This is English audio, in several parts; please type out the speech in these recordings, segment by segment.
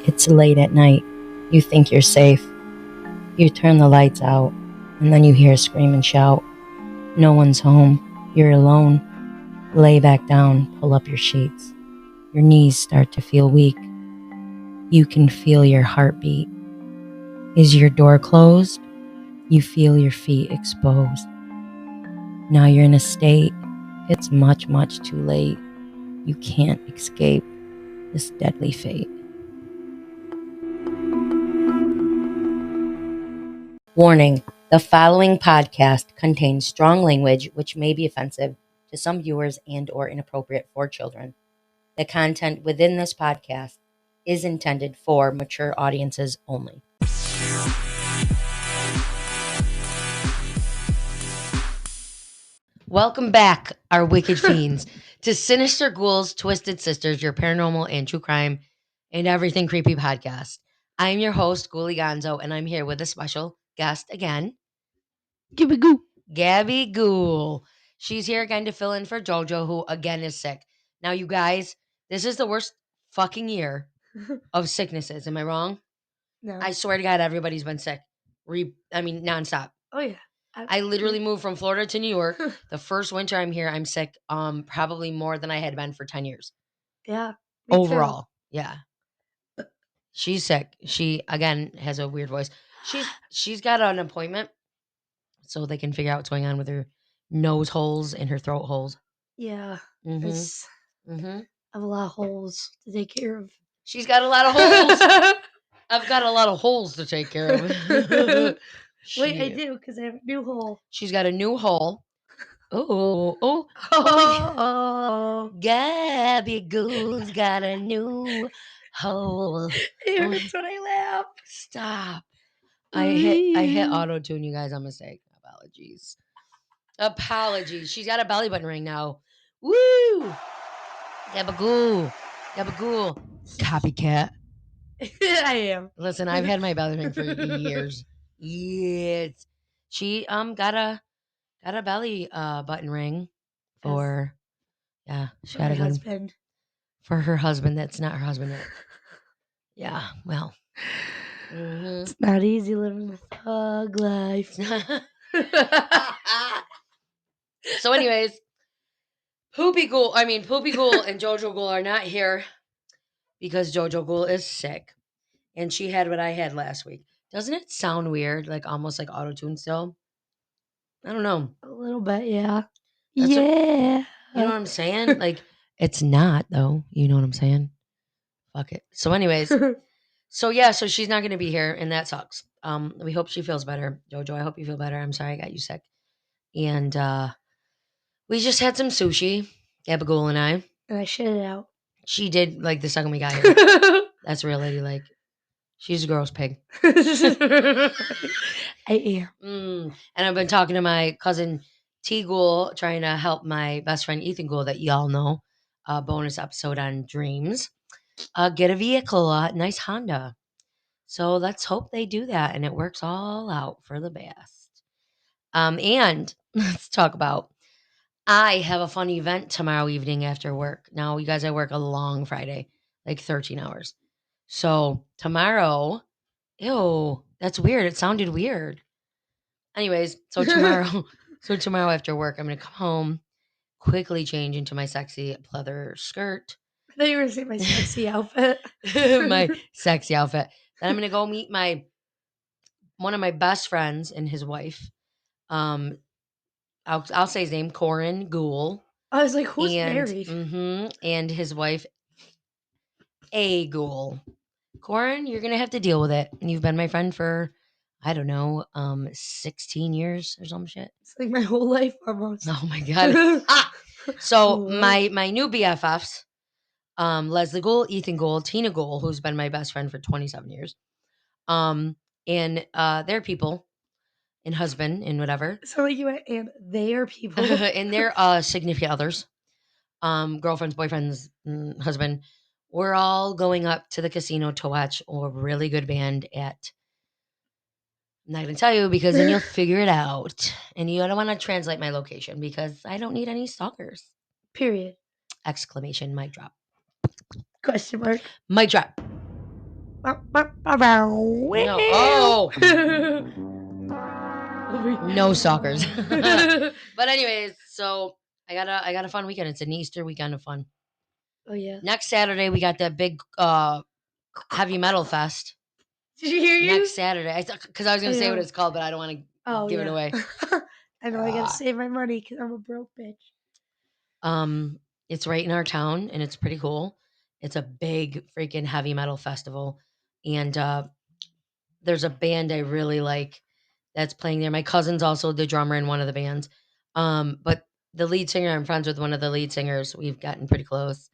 It's late at night. You think you're safe. You turn the lights out, and then you hear a scream and shout. No one's home. You're alone. Lay back down, pull up your sheets. Your knees start to feel weak. You can feel your heartbeat. Is your door closed? You feel your feet exposed. Now you're in a state. It's much, much too late. You can't escape this deadly fate. Warning, the following podcast contains strong language which may be offensive to some viewers and or inappropriate for children. The content within this podcast is intended for mature audiences only. Welcome back, our wicked fiends, to Sinister Ghouls, Twisted Sisters, your paranormal and true crime and everything creepy podcast. I'm your host, Ghoulie Gonzo, and I'm here with a special guest again, Gabby Ghoul. She's here again to fill in for JoJo, who again is sick. Now, you guys, this is the worst fucking year of sicknesses. Am I wrong? No. I swear to God, everybody's been sick. Nonstop. Oh yeah. I literally moved from Florida to New York. The first winter I'm here, I'm sick. Probably more than I had been for 10 years. Yeah. Me Overall. Yeah. She's sick. She again has a weird voice. She's got an appointment so they can figure out what's going on with her nose holes and her throat holes. Yeah. Mm-hmm. I have a lot of holes to take care of. She's got a lot of holes. I've got a lot of holes to take care of. Wait, I do because I have a new hole. She's got a new hole. Oh. Gabby Ghoul's got a new hole. It hurts when I laugh. Stop. I hit auto tune, you guys. I'm mistake. Apologies. She's got a belly button ring now. Woo! Gabagool. Copycat. I am. Listen, I've had my belly ring for years. Yes. She got a belly button ring for she For got my a good husband. for her husband. That's not her husband yet. Yeah, well. Mm-hmm. It's not easy living the thug life. So anyways, Poopy Ghoul and JoJo Ghoul are not here because JoJo Ghoul is sick. And she had what I had last week. Doesn't it sound weird? Like almost like auto-tune still? I don't know. A little bit, yeah. That's yeah. You know what I'm saying? Like, it's not, though. You know what I'm saying? Fuck it. So anyways, so she's not going to be here, and that sucks. We hope she feels better. JoJo, I hope you feel better. I'm sorry I got you sick. And we just had some sushi, Abigail and I. And I shit it out. She did, like, the second we got here. That's real lady, like. She's a gross pig. I am. And I've been talking to my cousin T Ghoul, trying to help my best friend Ethan Ghoul, that y'all know, bonus episode on dreams, get a vehicle, a nice Honda. So let's hope they do that and it works all out for the best. And let's talk about, I have a fun event tomorrow evening after work. Now, you guys, I work a long Friday, like 13 hours. So tomorrow, ew, that's weird. It sounded weird. Anyways, so tomorrow after work, I'm going to come home, quickly change into my sexy pleather skirt. I thought you were going to say my sexy outfit. My sexy outfit. Then I'm going to go meet one of my best friends and his wife. I'll say his name, Corin Ghoul. I was like, who's married? And his wife, A Ghoul. Corin, you're going to have to deal with it. You've been my friend for, I don't know, 16 years or some shit. It's like my whole life almost. Oh my God. So my new BFFs, Leslie Ghoul, Ethan Ghoul, Tina Ghoul, who's been my best friend for 27 years. And their people and husband and whatever. So like you went, and their people. And their significant others, girlfriends, boyfriends, husband. We're all going up to the casino to watch a really good band at, I'm not going to tell you because then you'll figure it out. And you don't want to translate my location because I don't need any stalkers. Period. Exclamation, mic drop. Question mark. Mic drop. No. Oh, no stalkers. But anyways, so I got a fun weekend. It's an Easter weekend of fun. Oh yeah. Next Saturday we got that big heavy metal fest. Did you hear you? Next Saturday, because I was gonna I say what know. it's called, but I don't want to Oh give it yeah. away. I know I gotta save my money because I'm a broke bitch. Um, it's right in our town, and it's pretty cool. It's a big freaking heavy metal festival, and there's a band I really like that's playing there. My cousin's also the drummer in one of the bands. But the lead singer, I'm friends with one of the lead singers. We've gotten pretty close.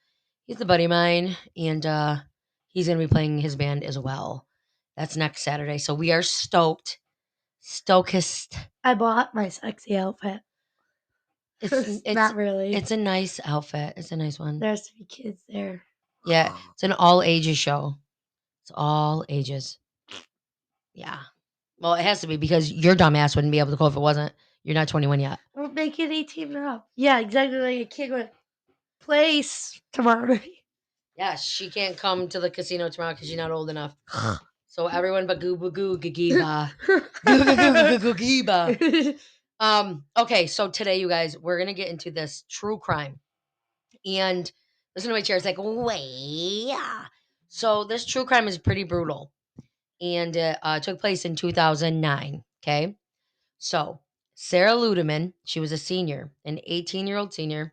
He's a buddy of mine, and he's gonna be playing his band as well. That's next Saturday, so we are stoked, stokest. I bought my sexy outfit. It's Not really. it's a nice outfit. It's a nice one. There has to be kids there. Yeah, it's an all ages show. It's all ages. Yeah. Well, it has to be because your dumb ass wouldn't be able to go if it wasn't. You're not 21 yet. We'll make it 18 and up. Yeah, exactly like a kid with place tomorrow night. Yeah, she can't come to the casino tomorrow because she's not old enough. So everyone but goo goo giba. Goo goo goo goo goo giba. Okay, so today, you guys, we're gonna get into this true crime. And listen to my chair. It's like, wait, yeah. So this true crime is pretty brutal. And it took place in 2009. Okay. So Sarah Ludemann, she was a senior, an 18-year-old senior,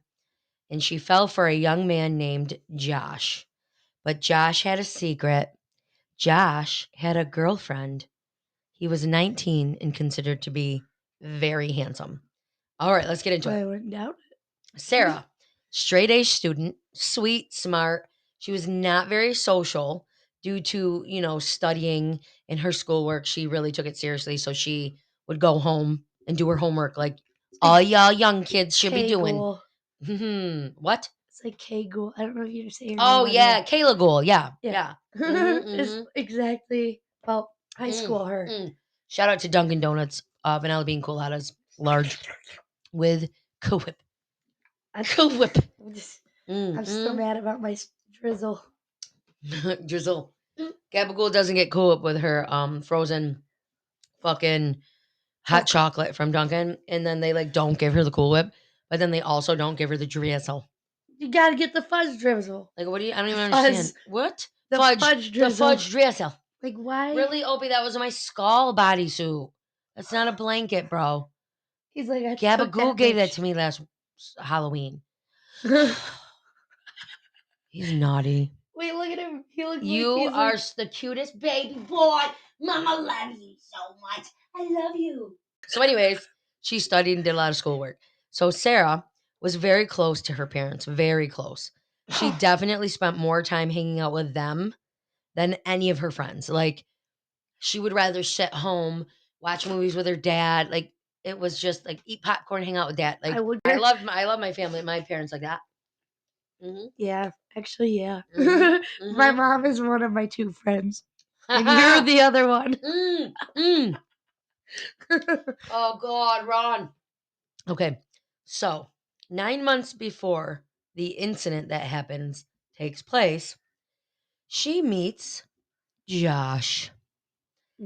and she fell for a young man named Josh. But Josh had a secret. Josh had a girlfriend. He was 19 and considered to be very handsome. All right, let's get into it. I wouldn't doubt it. Sarah, straight A student, sweet, smart. She was not very social due to, studying and her schoolwork. She really took it seriously. So she would go home and do her homework like all y'all young kids should be doing. What? It's like K-Ghoul. I don't know if you say your name. Oh, yeah. Kayla Ghoul. Yeah. Yeah. Mhm, It's mhm. exactly, well, high school her. Shout out to Dunkin' Donuts, vanilla bean coladas, large with Cool Whip. Cool Whip. I'm still mad about my drizzle. Drizzle. Gabagool doesn't get Cool Whip with her frozen fucking hot chocolate from Dunkin', and then they like don't give her the Cool Whip, but then they also don't give her the drizzle. You gotta get the fudge drizzle. Like, what do you? I don't even understand. What? The fudge The drizzle. fudge drizzle. Like, why? Really, Opie? That was my skull bodysuit. That's not a blanket, bro. He's like, I Gabagool gave that to me last Halloween. He's naughty. Wait, look at him. He looks You like are the cutest baby boy. Mama loves you so much. I love you. So, anyways, she studied and did a lot of schoolwork. So, Sarah was very close to her parents, very close. She definitely spent more time hanging out with them than any of her friends. Like, she would rather sit home, watch movies with her dad. Like, it was just like eat popcorn, hang out with dad. Like, I love my family, my parents like that. Mm-hmm. Yeah, actually, yeah. Mm-hmm. My mom is one of my two friends, and you're the other one. Oh, God, Ron. Okay, so 9 months before the incident that happens takes place, she meets Josh.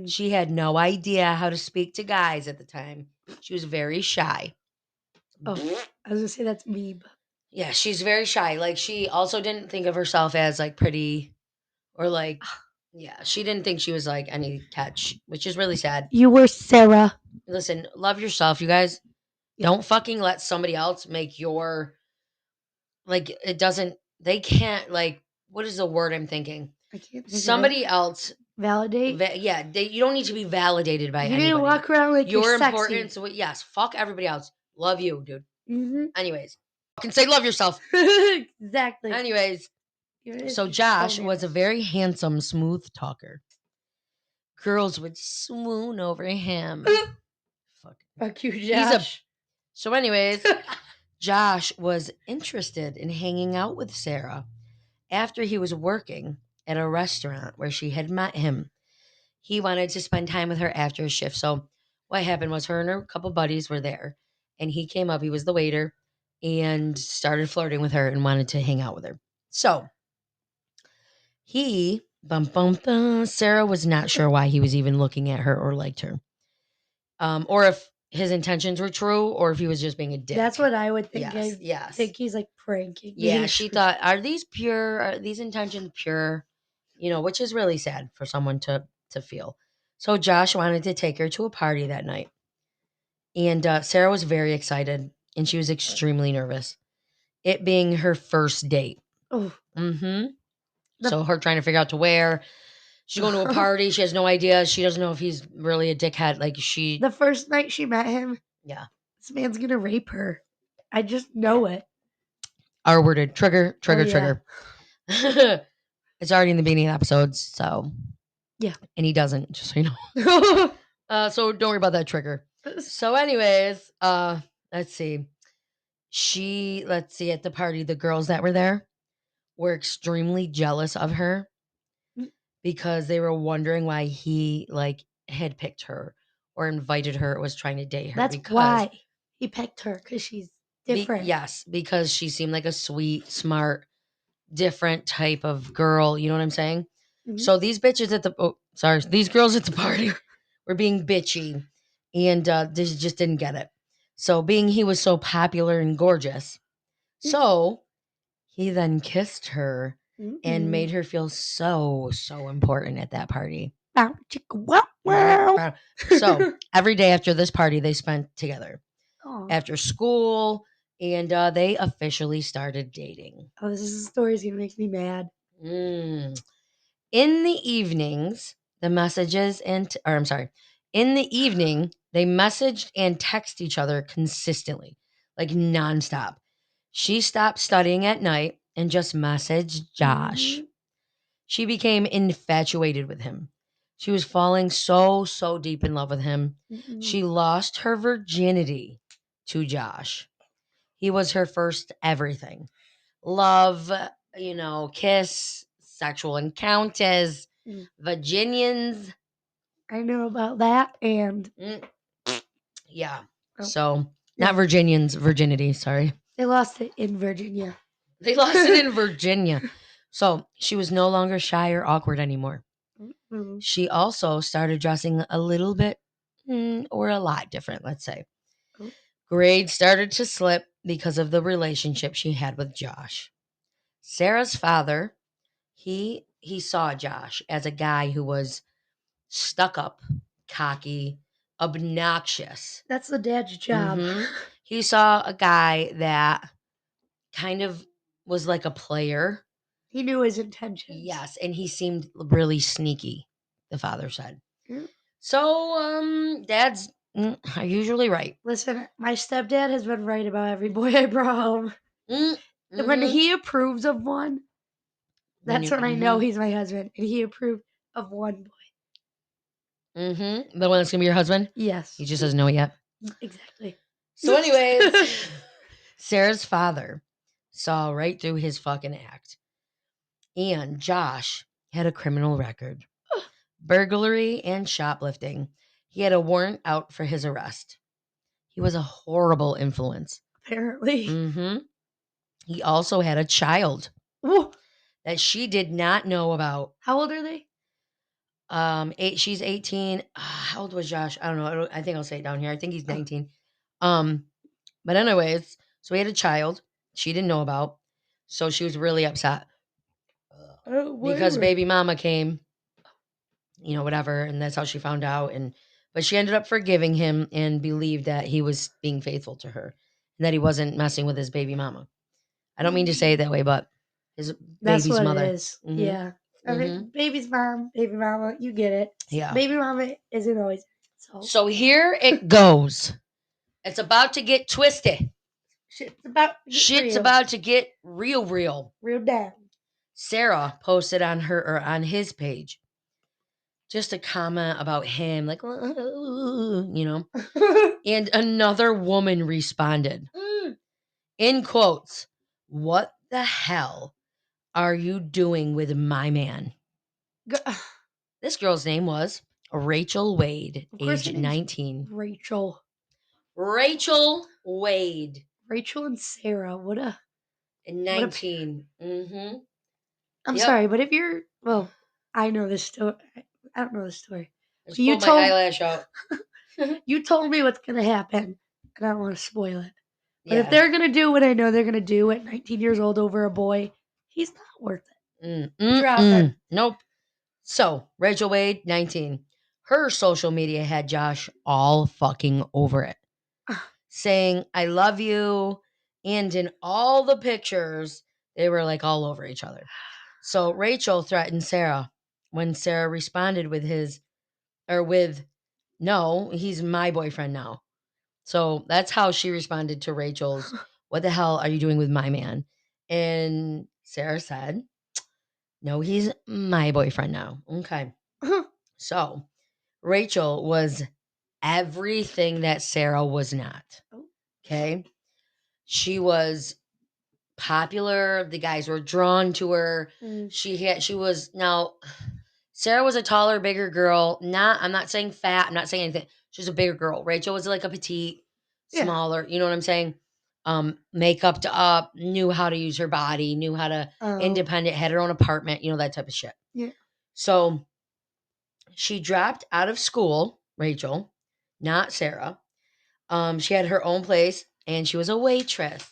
She had no idea how to speak to guys at the time. She was very shy. Oh, I was gonna say that's me. But yeah, she's very shy. Like, she also didn't think of herself as like pretty or like, yeah, she didn't think she was like any catch, which is really sad. you were Sarah. Listen, love yourself, you guys. Yeah. Don't fucking let somebody else make your, like, it doesn't, they can't, like, what is the word I'm thinking? I can't think Somebody of it. else. Validate. You don't need to be validated by You anybody. need to walk around like you're important. sexy. So yes, fuck everybody else. Love you, dude. Mm-hmm. Anyways, fucking say love yourself. Exactly. Anyways, so Josh was a very handsome, smooth talker. Girls would swoon over him. Fuck you, Josh. So anyways, Josh was interested in hanging out with Sarah after he was working at a restaurant where she had met him. He wanted to spend time with her after his shift. So what happened was her and her couple buddies were there, and he came up, he was the waiter, and started flirting with her and wanted to hang out with her. So he Bum, bum, bum. Sarah was not sure why he was even looking at her or liked her. Or if his intentions were true or if he was just being a dick. That's what I would think. Yes, I yes. think he's like pranking Yeah, me. she thought, are these pure? Are these intentions pure? Which is really sad for someone to feel. So Josh wanted to take her to a party that night. And Sarah was very excited and she was extremely nervous. It being her first date. Oh, Mm-hmm. the So her trying to figure out to wear. She's going to a party. She has no idea. She doesn't know if he's really a dickhead. Like the first night she met him, yeah. this man's gonna rape her. I just know it. R worded. Trigger, Oh trigger, yeah, trigger. It's already in the beginning of the episodes. So, yeah. and he doesn't, just so you know. So don't worry about that trigger. So, anyways, let's see. Let's see, at the party, the girls that were there were extremely jealous of her because they were wondering why he like had picked her or invited her or was trying to date her That's because why he picked her, because she's different. yes, because she seemed like a sweet, smart, different type of girl. You know what I'm saying? Mhm. So these bitches at the these girls at the party were being bitchy, and they just didn't get it. So being he was so popular and gorgeous, so he then kissed her and made her feel so important at that party. Bow, chicka, wow, wow. So every day after this party, they spent together Aw. after school, and they officially started dating. Oh, this is a story is gonna make me mad. Mm. In the evenings, the messages and or I'm sorry, in the evening, they messaged and text each other consistently, like nonstop. She stopped studying at night and just messaged Josh. Mhm. She became infatuated with him. She was falling so deep in love with him. Mhm. She lost her virginity to Josh. He was her first everything. Love, kiss, sexual encounters, Mm. Virginians. I know about that, and Mm, yeah. oh, So, not yeah, Virginians, virginity, sorry. they lost it in Virginia. They lost it in Virginia. So, she was no longer shy or awkward anymore. Mhm. She also started dressing a little bit or a lot different, let's say. Oh, Grades started to slip because of the relationship she had with Josh. Sarah's father, he saw Josh as a guy who was stuck up, cocky, obnoxious. that's the dad's job. hmm He saw a guy that kind of was like a player. He knew his intentions. Yes, and he seemed really sneaky, the father said. Mm. So, dads are usually right. Listen, my stepdad has been right about every boy I brought home. Mm, When hmm he approves of one, Then that's you, when I know he's my husband. And he approved of one boy. the one that's gonna be your husband. Yes, He just doesn't know it yet. exactly. So, anyways, Sarah's father saw right through his fucking act. And Josh had a criminal record, burglary and shoplifting. He had a warrant out for his arrest. He was a horrible influence. Apparently. hmm He also had a child Whoa. that she did not know about. How old are they? She's 18. How old was Josh? I don't know. I think I'll say it down here. I think he's Oh, 19. Um, but anyways, so he had a child she didn't know about. So she was really upset because wait. baby mama came, whatever, and that's how she found out. But she ended up forgiving him and believed that he was being faithful to her and that he wasn't messing with his baby mama. I don't mean to say it that way, but his That's baby's what it mother. is. hmm Yeah. I hmm mean, baby's mom, baby mama, you get it. Yeah. Baby mama isn't always so. So here it goes. It's about to get twisted. Shit's about to get Shit's real. about to get real. Real down. Sarah posted on her or on his page just a comment about him, like, and another woman responded Mm. in quotes, "What the hell are you doing with my man?" Go- This girl's name was Rachel Wade, Of course, her age name's 19. Rachel. Rachel Wade, Rachel and Sarah. What a. 19. I'm Yep. sorry, but if you're, well, I know this story. I don't know the story. I But just pulled my eyelash out. you told me what's gonna happen, and I don't want to spoil it. But if Yeah. they're gonna do what I know they're gonna do at 19 years old over a boy, he's not worth it. Drop him. Nope. So, Rachel Wade, 19. Her social media had Josh all fucking over it, saying, I love you. And in all the pictures, they were like all over each other. So, Rachel threatened Sarah when Sarah responded with, no, he's my boyfriend now. So, that's how she responded to Rachel's, what the hell are you doing with my man? And Sarah said, no, he's my boyfriend now. Okay. So, Rachel was everything that Sarah was not. Okay. She was popular. The guys were drawn to her. She was now Sarah was a taller, bigger girl. I'm not saying fat. I'm not saying anything. She was a bigger girl. Rachel was like a petite, Yeah. smaller. You know what I'm saying? Makeup to up, knew how to use her body, knew how to independent, had her own apartment, that type of shit. Yeah. So she dropped out of school, Rachel, not Sarah. She had her own place and she was a waitress.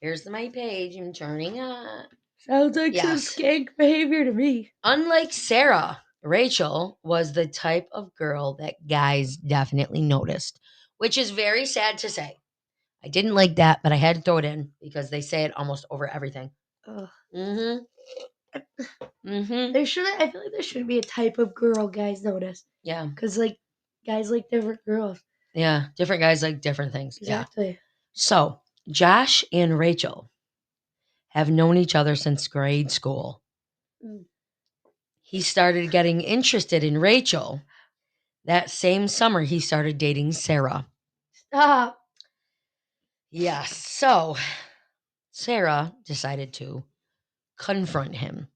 Here's my page. I'm turning up. Sounds like some Yes. skank behavior to me. Unlike Sarah, Rachel was the type of girl that guys definitely noticed, which is very sad to say. I didn't like that, but I had to throw it in because they say it almost over everything. Ugh. Mm-hmm. Mm-hmm. I feel like there should be a type of girl guys notice. Yeah. Because, like, guys like different girls. Yeah. Different guys like different things. Exactly. Yeah. So, Josh and Rachel have known each other since grade school. He started getting interested in Rachel. That same summer, he started dating Sarah. Stop. Yes. So, Sarah decided to confront him.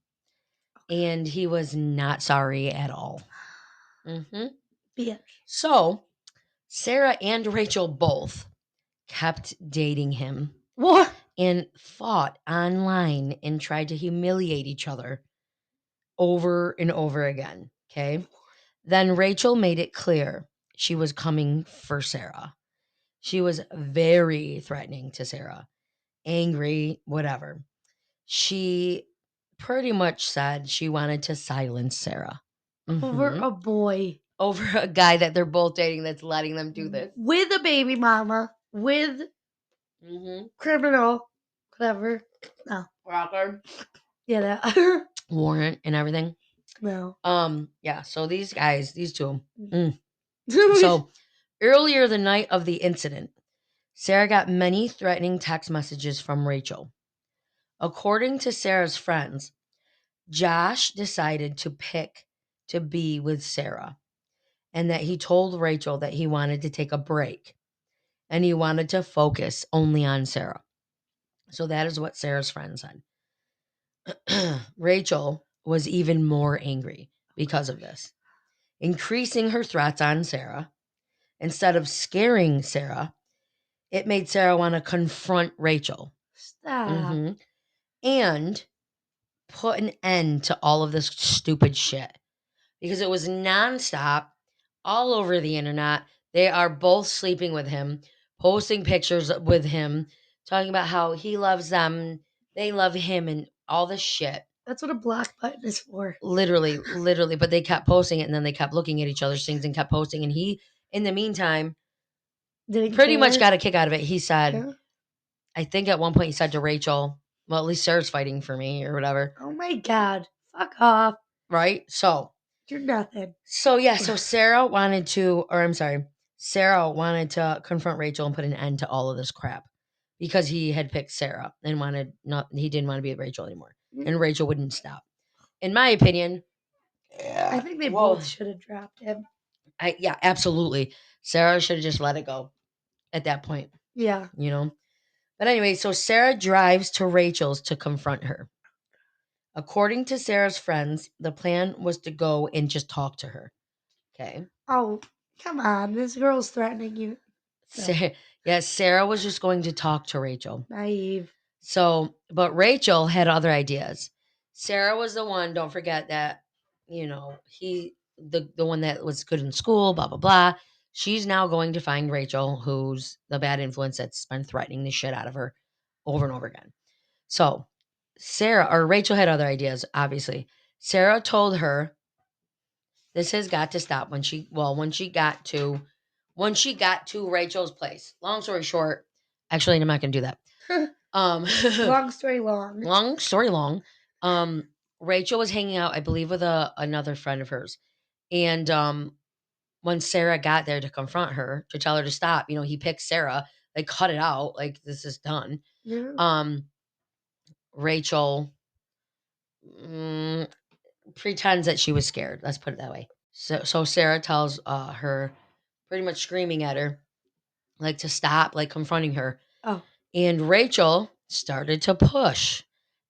And he was not sorry at all. Mm-hmm. Bitch. So, Sarah and Rachel both kept dating him. What? And fought online and tried to humiliate each other over and over again. Okay. Then Rachel made it clear she was coming for Sarah. She was very threatening to Sarah, angry, whatever. She pretty much said she wanted to silence Sarah. Over a boy. Over a guy that they're both dating that's letting them do this. With a baby mama. With criminal. Whatever. No. Rocker. Yeah, that. Warrant and everything. No. Yeah, so these guys, these two. So earlier the night of the incident, Sarah got many threatening text messages from Rachel. According to Sarah's friends, Josh decided to pick to be with Sarah and that he told Rachel that he wanted to take a break and he wanted to focus only on Sarah. So that is what Sarah's friend said. Rachel was even more angry because of this, increasing her threats on Sarah. Instead of scaring Sarah, it made Sarah want to confront Rachel. Stop. And put an end to all of this stupid shit because it was nonstop all over the internet. They are both sleeping with him, posting pictures with him, talking about how he loves them, they love him, and all this shit. That's what a block button is for. Literally. But they kept posting it and then they kept looking at each other's things and kept posting. And he, in the meantime, pretty much got a kick out of it. He said, I think at one point he said to Rachel, well, at least Sarah's fighting for me or whatever. Oh my God. Fuck off. Right? So. You're nothing. So, yeah. So Sarah wanted to confront Rachel and put an end to all of this crap because he had picked Sarah and he didn't want to be with Rachel anymore. And Rachel wouldn't stop. In my opinion. I think they both should have dropped him. Yeah, absolutely. Sarah should have just let it go at that point. Yeah. But anyway, so Sarah drives to Rachel's to confront her. According to Sarah's friends, the plan was to go and just talk to her. Okay. Oh, come on. This girl's threatening you. No. Sarah was just going to talk to Rachel. Naive. So, but Rachel had other ideas. Sarah was the one, don't forget, that the one that was good in school, blah blah blah. She's now going to find Rachel, who's the bad influence that's been threatening the shit out of her over and over again. So Sarah or Rachel had other ideas, obviously. Sarah told her this has got to stop when she got to Rachel's place. Long story short, actually I'm not gonna do that. Um Long story long. long story long. Um Rachel was hanging out, I believe, with another friend of hers. And when Sarah got there to confront her, to tell her to stop, he picked Sarah, like cut it out, like this is done. Yeah. Um Rachel mm, pretends that she was scared. Let's put it that way. So Sarah tells her, pretty much screaming at her, like to stop, like confronting her. Oh. And Rachel started to push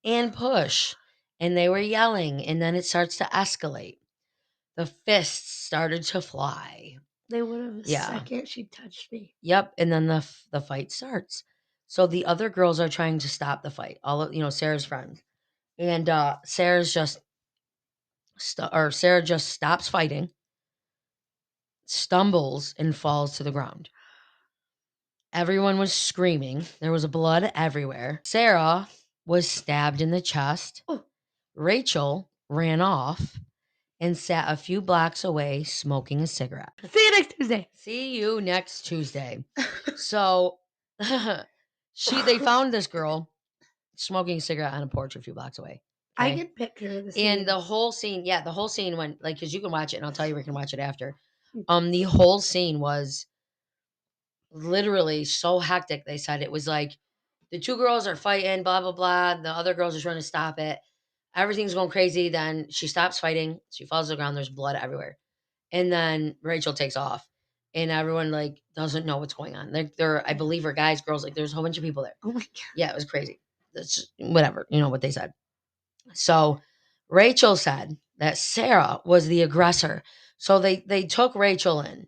and push, and they were yelling, and then it starts to escalate. The fists started to fly. They would have the Yeah. second she touched me. Yep, and then the fight starts. So the other girls are trying to stop the fight. All of Sarah's friends, and Sarah just stops fighting, stumbles, and falls to the ground. Everyone was screaming. There was blood everywhere. Sarah was stabbed in the chest. Oh. Rachel ran off and sat a few blocks away smoking a cigarette. See you next Tuesday. See you next Tuesday. So they found this girl smoking a cigarette on a porch a few blocks away. I Okay? can picture the scene. And the whole scene went like, because you can watch it, and I'll tell you where you can watch it after. The whole scene was literally so hectic. They said it was like the two girls are fighting, blah blah blah. The other girls are trying to stop it. Everything's going crazy. Then she stops fighting. She falls to the ground. There's blood everywhere. And then Rachel takes off, and everyone like doesn't know what's going on. They're I believe are guys, girls. Like there's a whole bunch of people there. Oh my god. Yeah, it was crazy. That's whatever. You know what they said. So Rachel said that Sarah was the aggressor. So they took Rachel in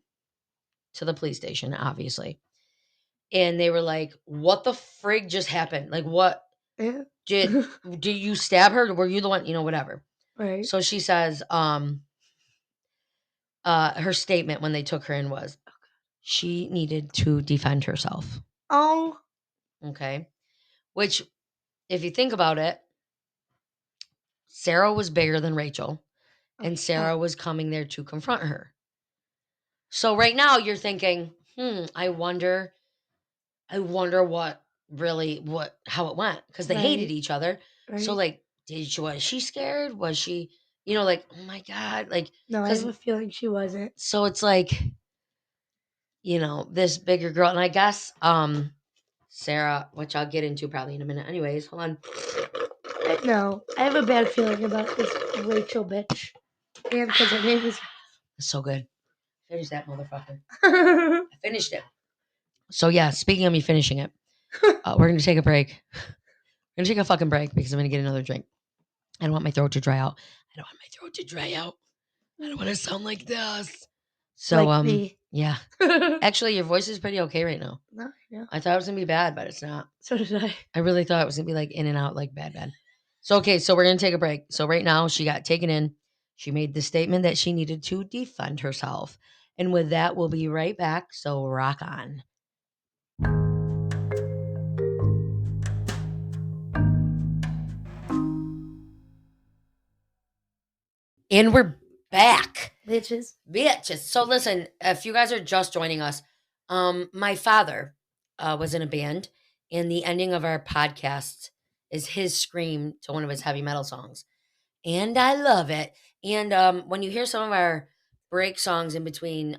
to the police station, obviously. And they were like, "What the frig just happened? Like, what Yeah. did you stab her? Were you the one? Whatever." Right. So she says, her statement when they took her in was, she needed to defend herself. Oh. Okay, which, if you think about it, Sarah was bigger than Rachel, and Sarah was coming there to confront her. So right now you're thinking, I wonder what how it went, because they hated each other. Right. So like, was she scared? Was she, like, oh my god, like, No, I have a feeling she wasn't. So it's like, this bigger girl, and I guess Sarah, which I'll get into probably in a minute. Anyways, hold on. No, I have a bad feeling about this Rachel bitch, and because her name is. It's so good. Finish that motherfucker. I finished it. So yeah, speaking of me finishing it, we're gonna take a break. We're gonna take a fucking break because I'm gonna get another drink. I don't want my throat to dry out. I don't want my throat to dry out. I don't want to sound like this. So Like me. yeah. Actually, your voice is pretty okay right now. No, yeah. I thought it was gonna be bad, but it's not. So did I. I really thought it was gonna be like in and out, like bad. So okay, so we're gonna take a break. So right now she got taken in. She made the statement that she needed to defend herself. And with that, we'll be right back. So rock on. And we're back. Bitches. So listen, if you guys are just joining us, my father was in a band, and the ending of our podcast is his scream to one of his heavy metal songs. And I love it. And when you hear some of our break songs in between,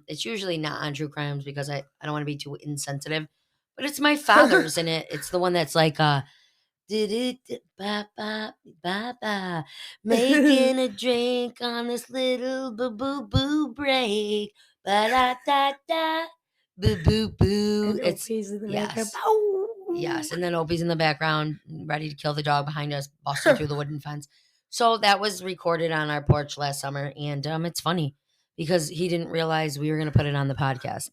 it's usually not on true crimes because I don't want to be too insensitive. But it's my father's in it. It's the one that's like ba ba ba ba, making a drink on this little boo boo boo break. Ba da da da, boo boo boo. And It's Opie's in the yes. background. Yes, and then Opie's in the background, ready to kill the dog behind us, busting through the wooden fence. So that was recorded on our porch last summer, and it's funny because he didn't realize we were going to put it on the podcast,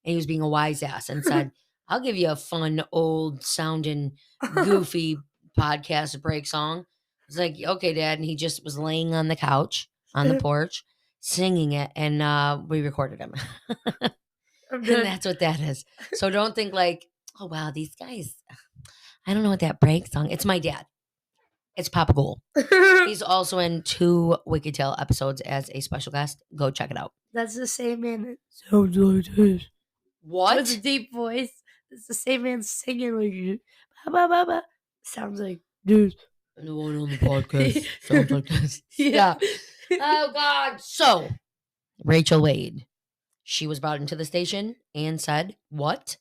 and he was being a wise ass and said, "I'll give you a fun, old sounding, goofy podcast break song." It's like, okay, Dad. And he just was laying on the couch, on the porch, singing it. And we recorded him. I'm And done. that's what that is. So don't think like, oh, wow, these guys, I don't know what that break song. It's my dad. It's Papa Ghoul. He's also in 2 Wicked Tale episodes as a special guest. Go check it out. That's the same man that sounds like this. What? With a deep voice. It's the same man singing like ba, ba, ba, ba. Sounds like this. And the one on the podcast sounds like this. Yeah. Oh, God. So, Rachel Wade. She was brought into the station and said, what?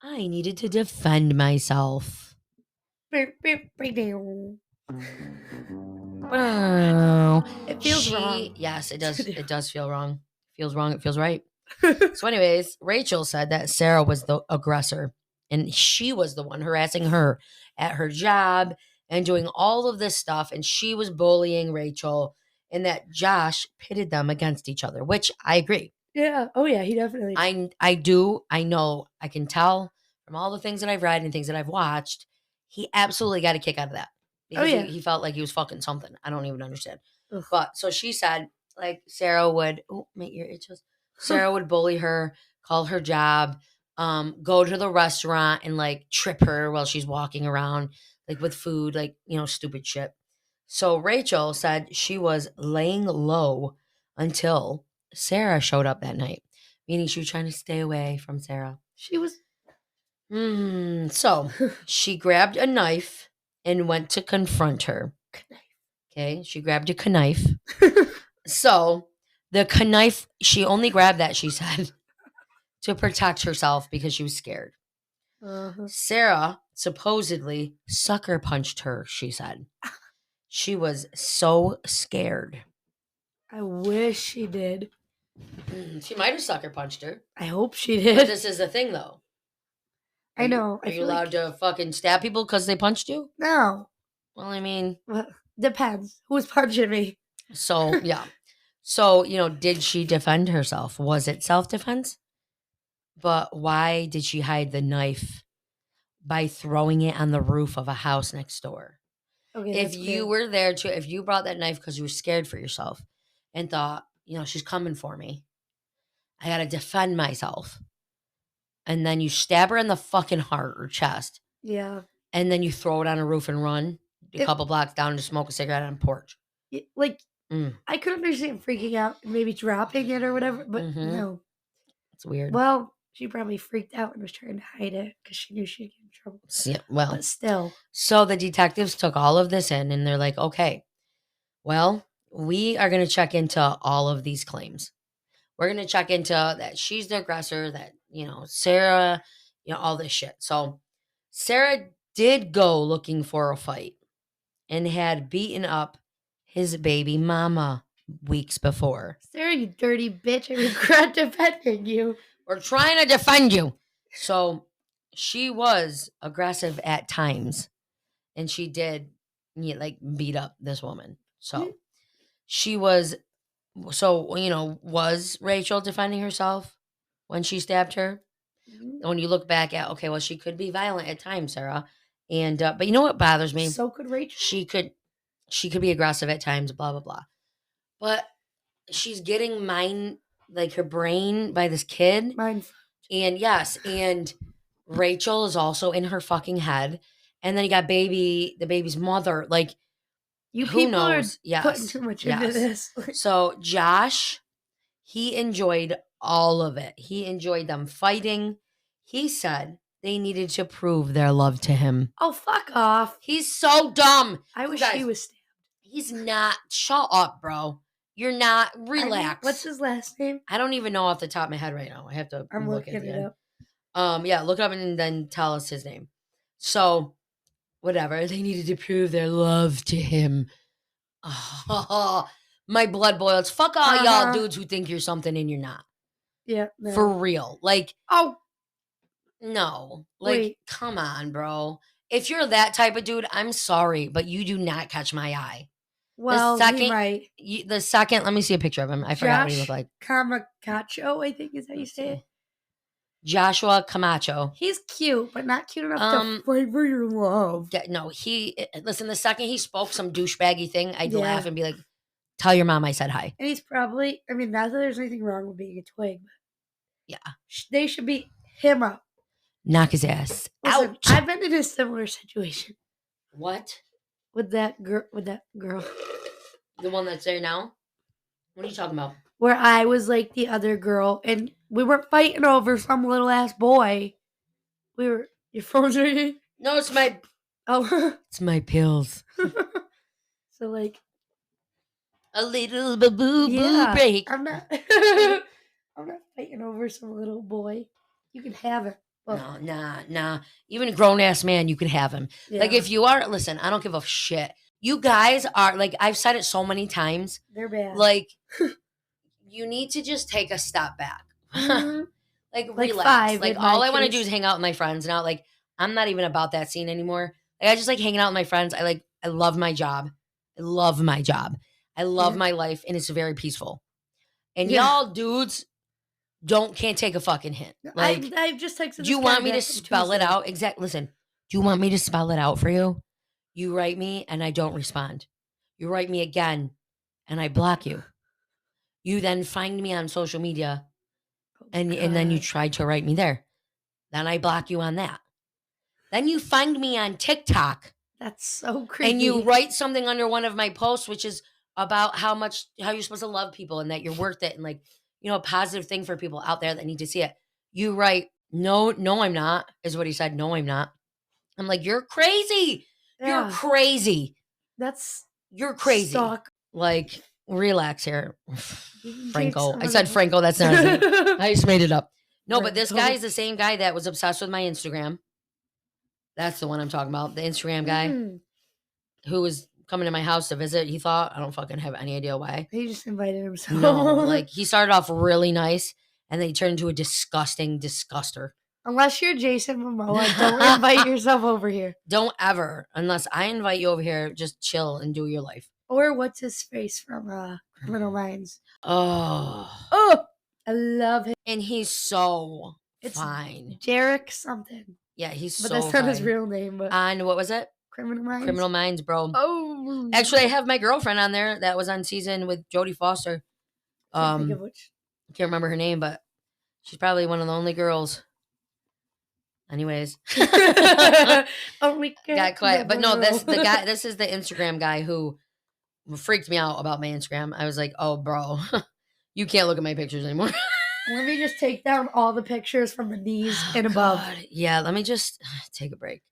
I needed to defend myself. It Wow. feels wrong. Yes, it does. It does feel wrong. Feels wrong. It feels right. So, anyways, Rachel said that Sarah was the aggressor and she was the one harassing her at her job and doing all of this stuff. And she was bullying Rachel and that Josh pitted them against each other, which I agree. Yeah. Oh, yeah. He definitely. I do. I know. I can tell from all the things that I've read and things that I've watched, he absolutely got a kick out of that. Because yeah. he felt like he was fucking something. I don't even understand. Ugh. But so she said, like, Sarah would, oh, my ear itches. Sarah would bully her, call her job, go to the restaurant and like trip her while she's walking around, like with food, like, you know, stupid shit. So Rachel said she was laying low until Sarah showed up that night, meaning she was trying to stay away from Sarah. She was. So she grabbed a knife and went to confront her. Okay, she grabbed a knife. So the knife, she only grabbed that, she said, to protect herself because she was scared. Sarah supposedly sucker punched her, she said. She was so scared. I wish she did. She might have sucker punched her. I hope she did. But this is the thing, though. I know. Are you allowed to fucking stab people because they punched you? No. Well, I mean, depends. Who's punching me? So, yeah. So, you know, did she defend herself? Was it self-defense? But why did she hide the knife by throwing it on the roof of a house next door? Okay, if you were there to, if you brought that knife because you were scared for yourself and thought, you know, she's coming for me, I got to defend myself. And then you stab her in the fucking heart or chest. Yeah. And then you throw it on a roof and run a couple blocks down to smoke a cigarette on a porch. Like, I could understand freaking out and maybe dropping it or whatever, but no. It's weird. Well, she probably freaked out and was trying to hide it because she knew she'd get in trouble. Yeah, well, but still. So the detectives took all of this in and they're like, okay, well, we are going to check into all of these claims. We're going to check into that she's the aggressor, that, you know, Sarah, you know, all this shit. So Sarah did go looking for a fight and had beaten up his baby mama weeks before. Sarah, you dirty bitch, I regret defending you. We're trying to defend you. So she was aggressive at times and she did like beat up this woman. So she was, so, you know, was Rachel defending herself when she stabbed her? When you look back at, okay, well, she could be violent at times, Sarah. And, but you know what bothers me? So could Rachel. She could be aggressive at times, blah, blah, blah. But she's getting her brain by this kid. And yes, and Rachel is also in her fucking head. And then you got the baby's mother. Like, you who people knows? Are putting too much into this. So Josh, he enjoyed all of it. He enjoyed them fighting. He said they needed to prove their love to him. Oh, fuck off. He's so dumb. I wish he was stabbed. He's not. Shut up, bro. You're not. Relax. What's his last name? I don't even know off the top of my head right now. I have to look at it up. Yeah, look it up and then tell us his name. So, whatever. They needed to prove their love to him. Oh, my blood boils. Fuck all y'all dudes who think you're something and you're not. Yeah. No. For real. Like, oh. No. Like, come on, bro. If you're that type of dude, I'm sorry, but you do not catch my eye. Well, the second, right. The second, let me see a picture of him. I forgot what he looked like. Kamakacho, I think is how you say it. Joshua Camacho. He's cute, but not cute enough to Um, fight for your love. No, listen. The second he spoke some douchebaggy thing, I'd Yeah. laugh and be like, "Tell your mom I said hi." And he's probably, I mean, not that there's anything wrong with being a twig, but Yeah, they should beat him up. knock his ass Listen, out. I've been in a similar situation What? with that girl. The one that's there now? What are you talking about? Where I was like the other girl, and we weren't fighting over some little ass boy. Your phone's ringing? No, it's my Oh. it's my pills. So like A little boo yeah, break. I'm not I'm not fighting over some little boy. You can have it. No, nah. Even a grown ass man, you could have him. Yeah. Like if you are, listen, I don't give a shit. You guys are like I've said it so many times. They're bad. Like you need to just take a step back. Mhm. Like Like relax. 5 Like in my all I want to case. do is hang out with my friends now. Like I'm not even about that scene anymore. Like I just like hanging out with my friends. I love my job. I love my job. I love Yeah. my life and it's very peaceful. And Yeah. y'all dudes can't take a fucking hint. Like I've just texted. do you want me to spell it out? Exactly. Listen, do you want me to spell it out for you? You write me and I don't respond. You write me again and I block you. You then find me on social media and then you try to write me there. Then I block you on that. Then you find me on TikTok. That's so creepy. And you write something under one of my posts, which is about how you're supposed to love people and that you're worth it and like, a positive thing for people out there that need to see it. You write, no, I'm not, is what he said. No, I'm not. I'm like, you're crazy. Yeah. You're crazy. You're crazy. Stalk. Like, relax here. Franco. I Jason. said Franco. That's not his name. I just made it up. No, but this Franco. guy is the same guy that was obsessed with my Instagram. That's the one I'm talking about. The Instagram guy who was coming to my house to visit. He thought, I don't fucking have any idea why. He just invited himself. No, like he started off really nice and then he turned into a disgusting disguster. Unless you're Jason Momoa, don't invite yourself over here. Don't ever, unless I invite you over here, just chill and do your life. Or what's his face from Criminal Minds? Oh, I love him. and he's so fine. Jarek something. Yeah, he's but so that's not his real name. But on what was it? Criminal Minds. Criminal Minds, bro. Oh, actually, I have my girlfriend on there that was on season with Jodie Foster. Can't think of which. I can't remember her name, but she's probably one of the only girls. Anyways, got quiet. But no, this is the Instagram guy who freaked me out about my Instagram. I was like, oh, bro, you can't look at my pictures anymore. Let me just take down all the pictures from the knees and above. God. Yeah, let me just take a break.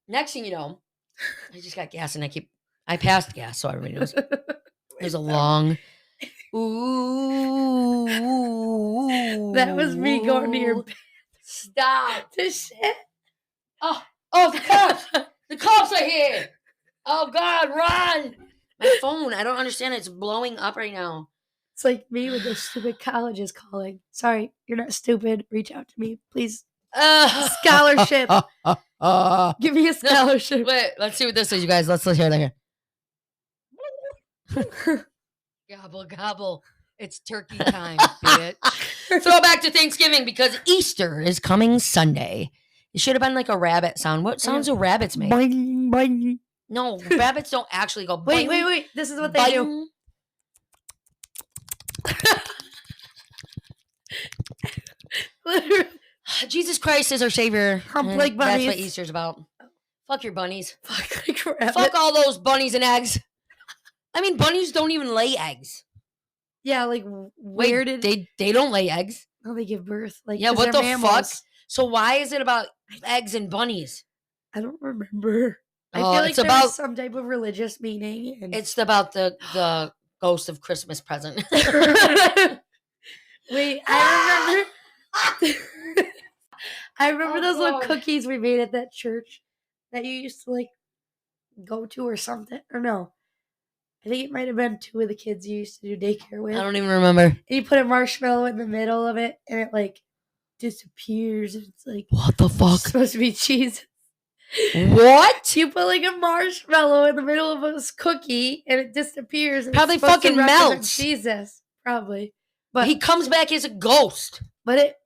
Next thing you know, I just got gas and I passed gas, so everybody knows. There's a long. Ooh. That was me going to your bed. Stop. This shit. Oh, the cops. The cops are here. Oh, God, run. My phone, I don't understand. It's blowing up right now. It's like me with those stupid colleges calling. Sorry, you're not stupid. Reach out to me, please. Scholarship. Give me a scholarship. Wait, let's see what this is, you guys. Let's hear that here. Gobble, gobble. It's turkey time, bitch. Throwback to Thanksgiving because Easter is coming Sunday. It should have been like a rabbit sound. What sounds do rabbits make? Boing, boing. No, rabbits don't actually go boing. Wait. This is what they do. Jesus Christ is our savior. Hump like bunnies. That's what Easter's about. Fuck your bunnies. Fuck like rabbit. Fuck all those bunnies and eggs. I mean, bunnies don't even lay eggs. Yeah, like where did they don't lay eggs? Oh, they give birth. Like yeah, what the mammals. fuck? So why is it about eggs and bunnies? I don't remember. I feel like it's about some type of religious meaning. And it's about the ghost of Christmas present. Wait, I remember those little cookies we made at that church that you used to like go to or something. Or no. I think it might have been 2 of the kids you used to do daycare with. I don't even remember. And you put a marshmallow in the middle of it and it like disappears. And it's like, what the fuck? It's supposed to be cheese. What? You put like a marshmallow in the middle of a cookie and it disappears. And probably it's supposed fucking to melts. Jesus, probably. But he comes back as a ghost. But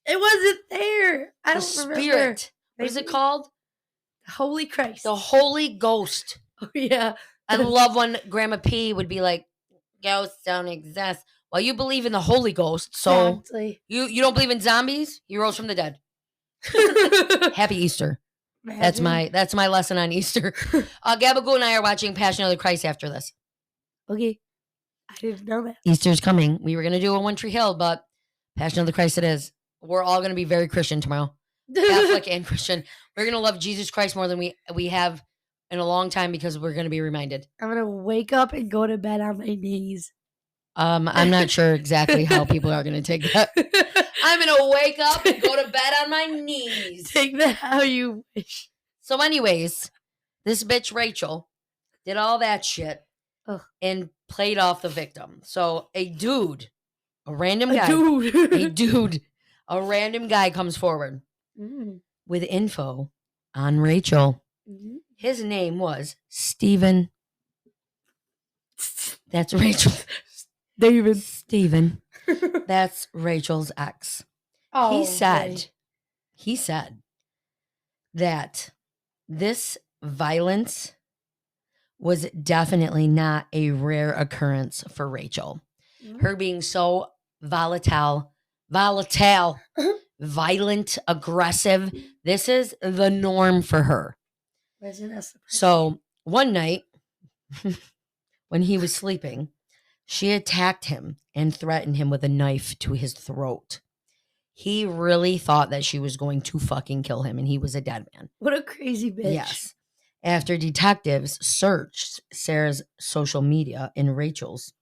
It wasn't there. I The don't remember. Spirit. What is it called? The Holy Christ. The Holy Ghost. Oh, yeah. I love when Grandma P would be like, ghosts don't exist. Well, you believe in the Holy Ghost, so Exactly. you don't believe in zombies? He rose from the dead. Happy Easter. Imagine. That's my lesson on Easter. Gabagool and I are watching Passion of the Christ after this. Okay. I didn't know that. Easter's coming. We were gonna do a One Tree Hill, but Passion of the Christ it is. We're all gonna be very Christian tomorrow. Catholic and Christian. We're gonna love Jesus Christ more than we have in a long time because we're gonna be reminded. I'm gonna wake up and go to bed on my knees. I'm not sure exactly how people are gonna take that. I'm gonna wake up and go to bed on my knees. Take that how you wish. So, anyways, this bitch Rachel did all that shit and played off the victim. So a random guy comes forward with info on Rachel. Mm-hmm. His name was Steven. That's Rachel. Steven. That's Rachel's ex. Oh, he said that this violence was definitely not a rare occurrence for Rachel. Mm-hmm. Her being so volatile, violent, aggressive. This is the norm for her. So one night when he was sleeping, she attacked him and threatened him with a knife to his throat. He really thought that she was going to fucking kill him, and he was a dead man. What a crazy bitch. Yes. After detectives searched Sarah's social media and Rachel's,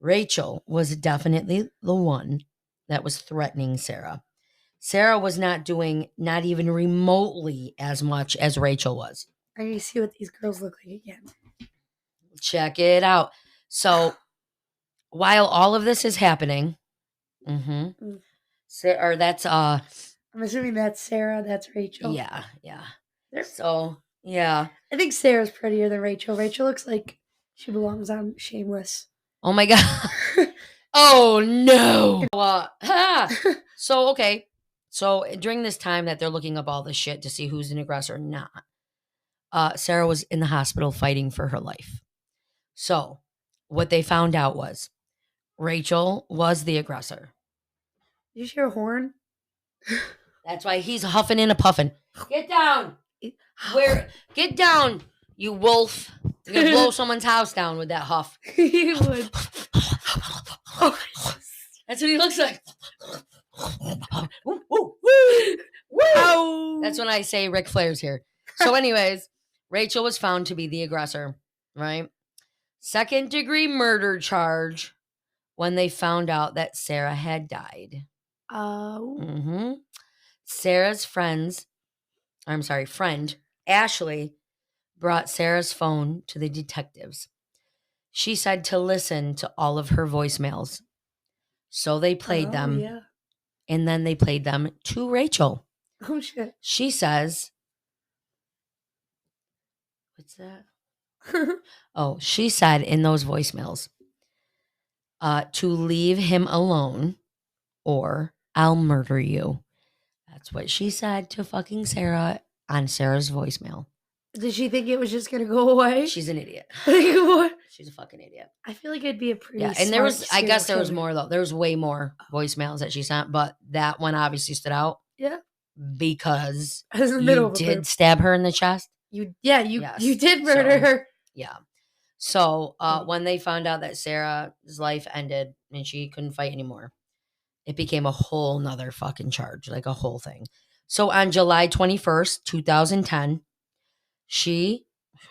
Rachel was definitely the one that was threatening Sarah. Sarah was not even remotely as much as Rachel was. I need to see what these girls look like again. Check it out. So, while all of this is happening, I'm assuming that's Sarah, that's Rachel. Yeah. So, yeah. I think Sarah's prettier than Rachel. Rachel looks like she belongs on Shameless. Oh my God. Oh no. So, okay. So during this time that they're looking up all this shit to see who's an aggressor or not, Sarah was in the hospital fighting for her life. So what they found out was Rachel was the aggressor. Did you hear a horn? That's why he's huffing and a puffing. Get down. Get down, you wolf. You're going to blow someone's house down with that huff. He would. That's what he looks like. That's when I say Ric Flair's here. So anyways, Rachel was found to be the aggressor, right? Second-degree murder charge when they found out that Sarah had died. Oh. Mm-hmm. Sarah's friend, Ashley, brought Sarah's phone to the detectives. She said to listen to all of her voicemails. So they played them. Yeah. And then they played them to Rachel. Oh, shit. She says, what's that? She said in those voicemails, to leave him alone or I'll murder you. That's what she said to fucking Sarah on Sarah's voicemail. Did she think it was just going to go away? She's an idiot. What? She's a fucking idiot. I feel like it'd be a pretty and there was more though. There was way more voicemails that she sent, but that one obviously stood out. Yeah. Because you did stab her in the chest. You did murder her. Yeah. So when they found out that Sarah's life ended and she couldn't fight anymore, it became a whole nother fucking charge, like a whole thing. So on July 21st, 2010,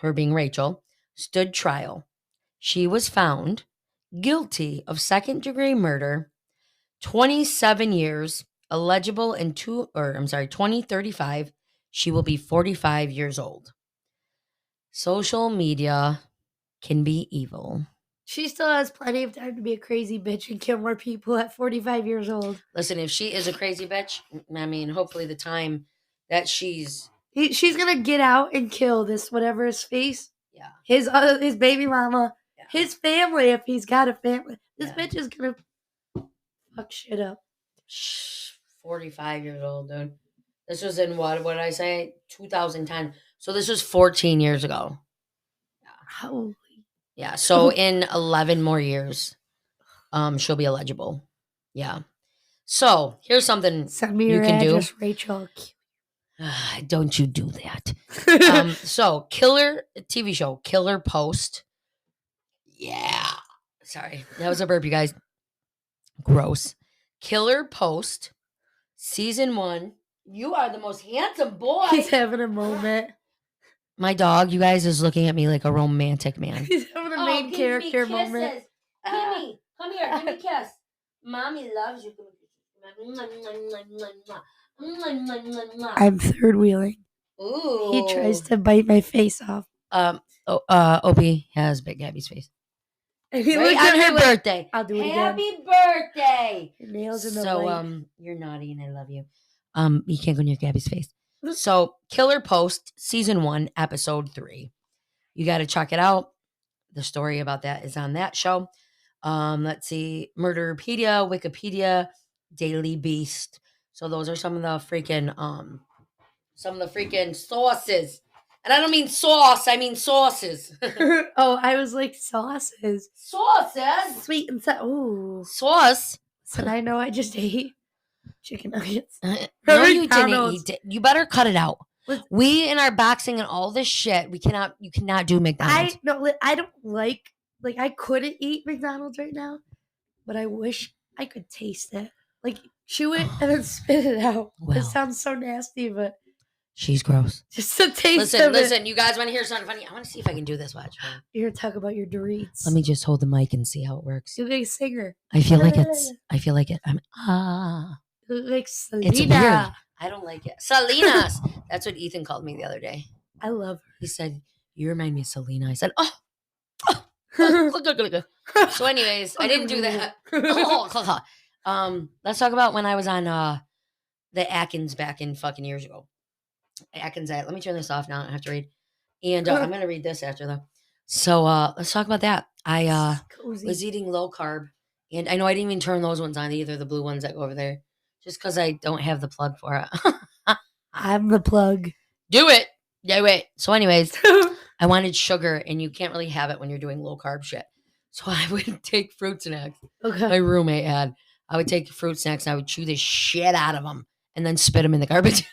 her being Rachel, stood trial. She was found guilty of second-degree murder, 27 years, eligible in 2035. She will be 45 years old. Social media can be evil. She still has plenty of time to be a crazy bitch and kill more people at 45 years old. Listen, if she is a crazy bitch, I mean, hopefully the time that she's going to get out and kill this whatever his face. Yeah. His baby mama. Yeah. His family, if he's got a family. This bitch is going to fuck shit up. 45 years old, dude. This was in what did I say? 2010. So this was 14 years ago. Holy. Yeah. So in 11 more years, she'll be eligible. Yeah. So here's something Send me you your can address, do. Rachel. Don't you do that. So Killer TV show, Killer Post. Yeah. Sorry. That was a burp, you guys. Gross. Killer Post, season 1. You are the most handsome boy. He's having a moment. My dog, you guys, is looking at me like a romantic man. He's having a main character moment. Kimmy, come here, give me a kiss. Mommy loves you. I'm third wheeling. Ooh. He tries to bite my face off. Opie has Big Gabby's face. And he Right looked on at her me like, birthday. I'll do it Happy again. birthday. Your nails in the So light. you're naughty and I love you. You can't go near Gabby's face. So Killer Post, season 1, episode 3. You got to check it out. The story about that is on that show. Let's see, Murderpedia, Wikipedia, Daily Beast. So those are some of the freaking sources. And I don't mean sauce, I mean sauces. Oh, I was like sauces. Sauces? Sweet and sour. Ooh. Sauce? So I know I just ate chicken nuggets. No, you didn't eat it. You better cut it out. We in our boxing and all this shit, you cannot do McDonald's. I don't like I couldn't eat McDonald's right now, but I wish I could taste it. Like chew it and then spit it out. Well, it sounds so nasty, but she's gross. Just the taste of it. Listen, you guys want to hear something funny? I want to see if I can do this. Watch. You're gonna talk about your Doritos. Let me just hold the mic and see how it works. You're like a singer. I feel like it. I'm You look like Selena. It's weird. I don't like it. Salinas. That's what Ethan called me the other day. I love her. He said, "You remind me of Selena." I said, "Oh." So, anyways, I didn't do that. Let's talk about when I was on the Atkins back in fucking years ago. Atkins. Let me turn this off now. I don't have to read. And I'm gonna read this after though. So let's talk about that. I was eating low carb, and I know I didn't even turn those ones on either. The blue ones that go over there. Just because I don't have the plug for it. I'm the plug. Do it. So anyways, I wanted sugar, and you can't really have it when you're doing low carb shit. So I would take fruit snacks. Okay. My roommate had. I would take fruit snacks, and I would chew the shit out of them, and then spit them in the garbage.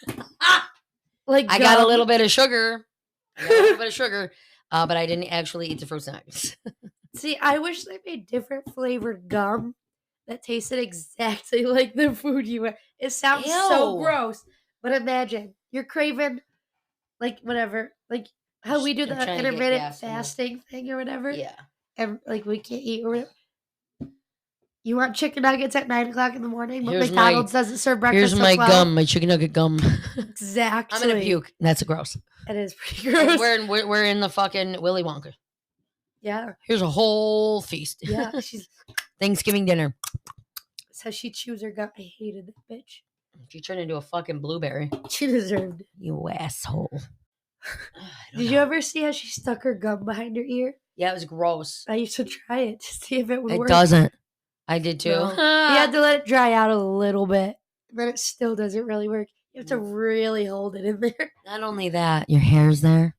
I got a little bit of sugar. But I didn't actually eat the fruit snacks. See, I wish they made different flavored gum that tasted exactly like the food you ate. It sounds so gross, but imagine you're craving, like whatever, like how we do the intermittent fasting thing or whatever. Yeah, and like we can't eat or whatever. You want chicken nuggets at 9:00 in the morning, but Here's McDonald's doesn't serve breakfast. Here's my gum, my chicken nugget gum. Exactly. I'm gonna puke. That's gross. It is pretty gross. We're in the fucking Willy Wonka. Yeah. Here's a whole feast. Yeah, she's Thanksgiving dinner. So she chews her gum. I hated that bitch. She turned into a fucking blueberry. She deserved it. You asshole. Did you ever see how she stuck her gum behind her ear? Yeah, it was gross. I used to try it to see if it would work. It doesn't. I did too. No. You had to let it dry out a little bit. Then it still doesn't really work. You have to really hold it in there. Not only that, your hair's there.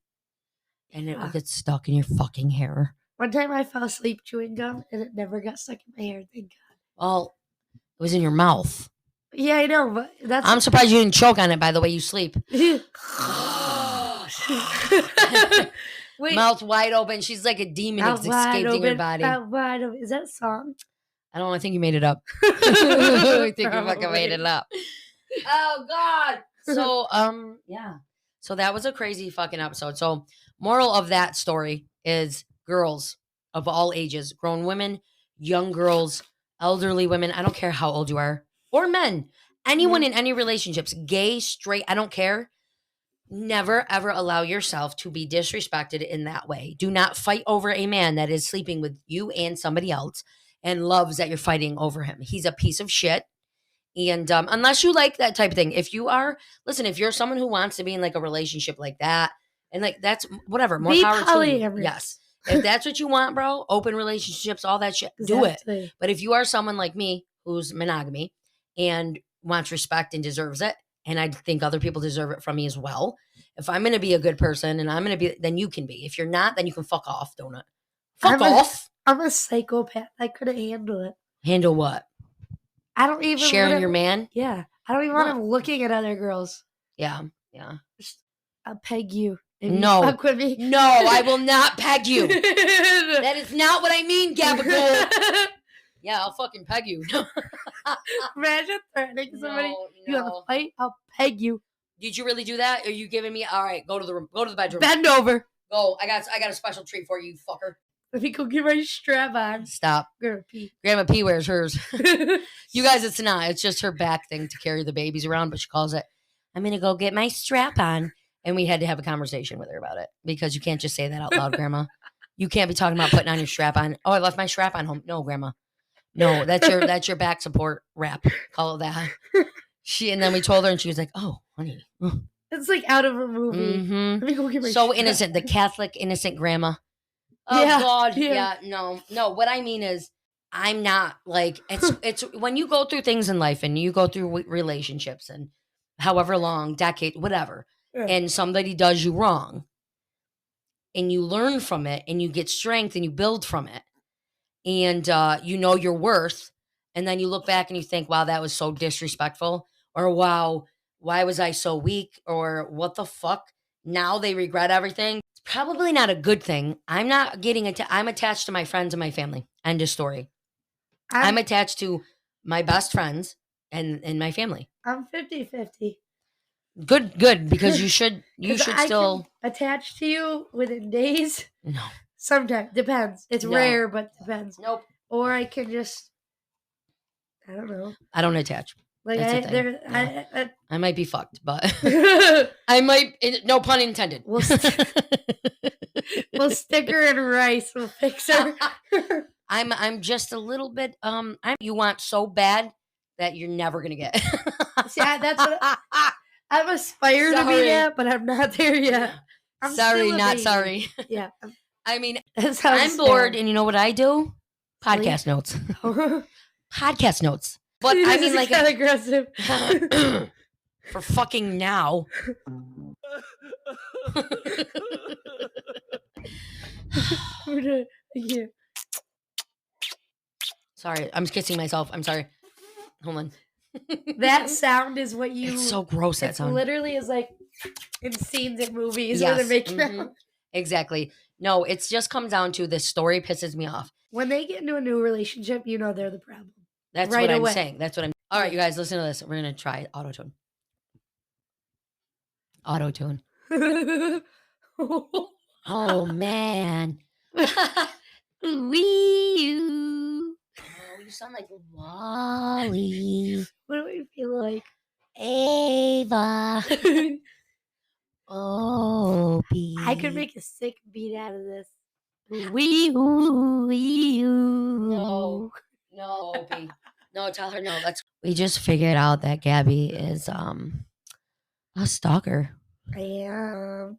And it will get stuck in your fucking hair. One time I fell asleep chewing gum and it never got stuck in my hair, thank God. Well, it was in your mouth. Yeah, I know, but that's... I'm surprised you didn't choke on it by the way you sleep. Wait. Mouth wide open. She's like a demon that's escaped in your body. Mouth wide open. Is that a song? I don't know. I think you made it up. I think you fucking made it up. Oh, God. So, yeah. So that was a crazy fucking episode. So moral of that story is girls of all ages, grown women, young girls, elderly women. I don't care how old you are, or men, anyone in any relationships, gay, straight, I don't care. Never, ever allow yourself to be disrespected in that way. Do not fight over a man that is sleeping with you and somebody else and loves that you're fighting over him. He's a piece of shit. And unless you like that type of thing, if you're someone who wants to be in like a relationship like that, and like that's whatever, more power to you. Yes. If that's what you want, bro, open relationships, all that shit, do it. But if you are someone like me who's monogamy and wants respect and deserves it. And I think other people deserve it from me as well. If I'm going to be a good person and I'm going to be, then you can be. If you're not, then you can fuck off, donut. Fuck off. I'm a psychopath. I couldn't handle it. Handle what? I don't even sharing your man. Yeah, I don't even want him looking at other girls. Yeah. I'll peg you. No, you fuck with me. No, I will not peg you. That is not what I mean, Gabagool. Yeah, I'll fucking peg you. Imagine threatening somebody. No. You want to fight? I'll peg you. Did you really do that? Are you giving me? All right, go to the room. Go to the bedroom. Bend over. Go. I got a special treat for you, fucker. Let me go get my strap on. Stop. Grandma P wears hers. You guys, it's not. It's just her back thing to carry the babies around, but she calls it, I'm going to go get my strap on. And we had to have a conversation with her about it because you can't just say that out loud, Grandma. You can't be talking about putting on your strap on. Oh, I left my strap on home. No, Grandma. No, that's your back support wrap. Call it that. And then we told her and she was like, oh, honey. It's like out of a movie. Mm-hmm. Let me go get my so innocent. The Catholic innocent grandma. Oh, yeah, God. Yeah. No. What I mean is I'm not like, it's when you go through things in life and you go through relationships and however long, decade, whatever, and somebody does you wrong and you learn from it and you get strength and you build from it and you know your worth. And then you look back and you think, wow, that was so disrespectful, or wow, why was I so weak, or what the fuck? Now they regret everything. It's probably not a good thing. I'm not getting I'm attached to my friends and my family. End of story. I'm attached to my best friends and my family. I'm 50-50. Good, because you should still attach to you within days. No. Sometimes. Depends. It's rare, but depends. Nope. Or I can just, I don't know. I don't attach. Like I might be fucked, but I might, no pun intended. We'll stick her in rice. We'll fix her. I'm just a little bit, you want so bad that you're never going to get. See, that's what I'm aspired to be that, but I'm not there yet. I'm sorry, not sorry. Yeah. I mean, I'm bored, and you know what I do? Podcast notes. Podcast notes. But I mean, like, kind of aggressive. For fucking now. Yeah. Sorry, I'm kissing myself. I'm sorry. Hold on. That sound is what you. It's so gross. That sound literally is like in scenes in movies where they're making out. Exactly. No, it just comes down to this story pisses me off. When they get into a new relationship, you know they're the problem. That's right what away. I'm saying. That's what I'm. All right, you guys, listen to this. We're gonna try auto-tune. Auto-tune. Oh man. Wee. Oh, you sound like Wally. What do I feel like? Ava. Oh, I could make a sick beat out of this. Wee-oo, wee-oo. No, Opie. No, tell her no. We just figured out that Gabby is a stalker. I am.